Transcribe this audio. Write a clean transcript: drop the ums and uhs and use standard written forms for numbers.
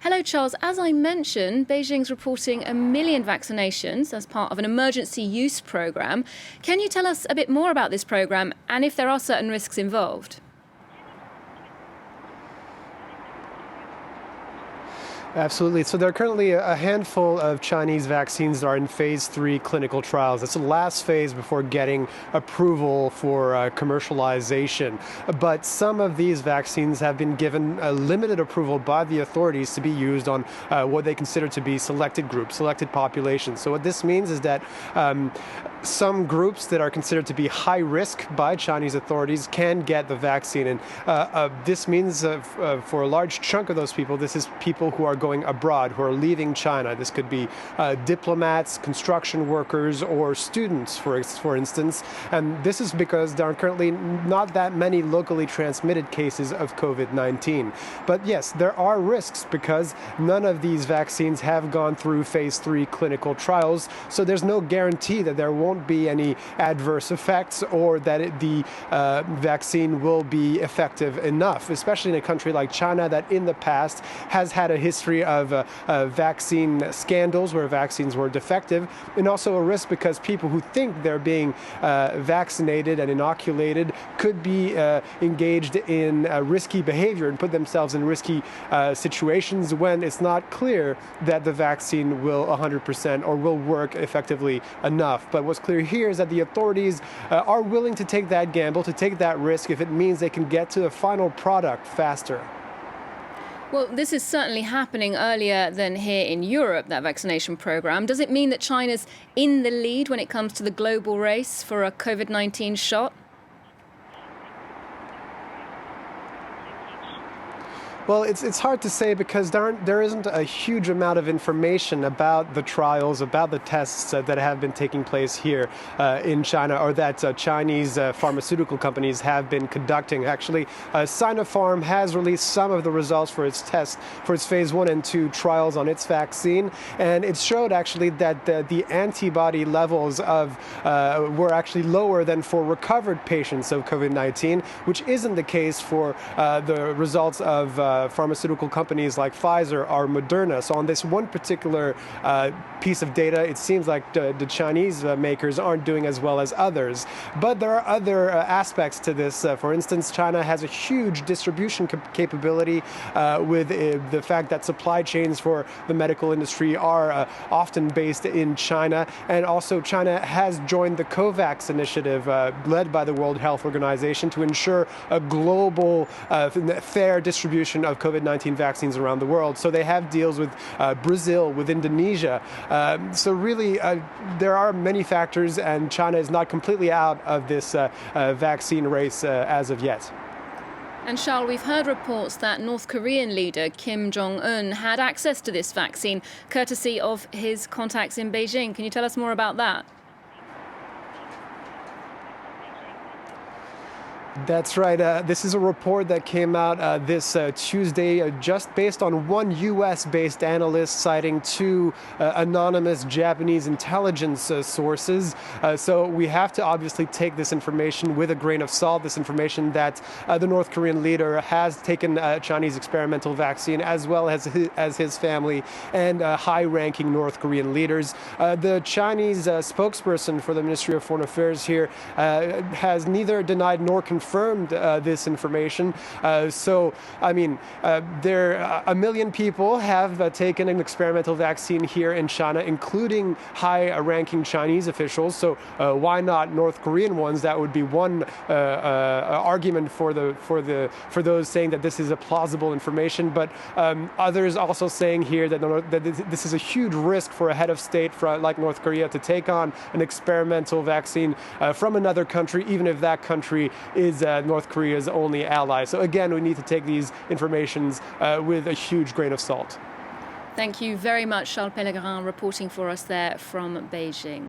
Hello, Charles. As I mentioned, Beijing's reporting 1 million vaccinations as part of an emergency use program. Can you tell us a bit more about this program and if there are certain risks involved? Absolutely. So there are currently a handful of Chinese vaccines that are in phase 3 clinical trials. It's the last phase before getting approval for commercialization. But some of these vaccines have been given a limited approval by the authorities to be used on what they consider to be selected groups, selected populations. So what this means is that some groups that are considered to be high risk by Chinese authorities can get the vaccine. And this means for a large chunk of those people, this is people who are going abroad, who are leaving China. This could be diplomats, construction workers, or students, for instance. And this is because there are currently not that many locally transmitted cases of COVID-19. But yes, there are risks because none of these vaccines have gone through phase 3 clinical trials. So there's no guarantee that there won't be any adverse effects or that the vaccine will be effective enough, especially in a country like China that in the past has had a history of vaccine scandals where vaccines were defective, and also a risk because people who think they're being vaccinated and inoculated could be engaged in risky behavior and put themselves in risky situations when it's not clear that the vaccine will 100% or will work effectively enough. But what's clear here is that the authorities are willing to take that gamble, to take that risk if it means they can get to the final product faster. Well, this is certainly happening earlier than here in Europe, that vaccination program. Does it mean that China's in the lead when it comes to the global race for a COVID-19 shot? Well, it's hard to say because there isn't a huge amount of information about the trials, about the tests that have been taking place here in China, or that Chinese pharmaceutical companies have been conducting. Actually, Sinopharm has released some of the results for its tests, for its phase 1 and 2 trials on its vaccine, and it showed actually that the antibody levels were actually lower than for recovered patients of COVID-19, which isn't the case for the results of pharmaceutical companies like Pfizer or Moderna. So on this one particular piece of data, it seems like the Chinese makers aren't doing as well as others. But there are other aspects to this. For instance, China has a huge distribution capability with the fact that supply chains for the medical industry are often based in China. And also China has joined the COVAX initiative led by the World Health Organization to ensure a global fair distribution of COVID-19 vaccines around the world. So they have deals with Brazil, with Indonesia. So really, there are many factors, and China is not completely out of this vaccine race as of yet. And Charles, we've heard reports that North Korean leader Kim Jongun had access to this vaccine, courtesy of his contacts in Beijing. Can you tell us more about that? That's right. This is a report that came out this Tuesday, just based on one U.S.-based analyst citing two anonymous Japanese intelligence sources. So we have to obviously take this information with a grain of salt, this information that the North Korean leader has taken a Chinese experimental vaccine, as well as his family and high-ranking North Korean leaders. The Chinese spokesperson for the Ministry of Foreign Affairs here has neither denied nor confirmed this information. So, I mean, 1 million people have taken an experimental vaccine here in China, including high-ranking Chinese officials. So, why not North Korean ones? That would be one argument for those saying that this is a plausible information. But others also saying here that this is a huge risk for a head of state like North Korea to take on an experimental vaccine from another country, even if that country is North Korea's only ally. So again, we need to take these informations with a huge grain of salt. Thank you very much, Charles Pellegrin, reporting for us there from Beijing.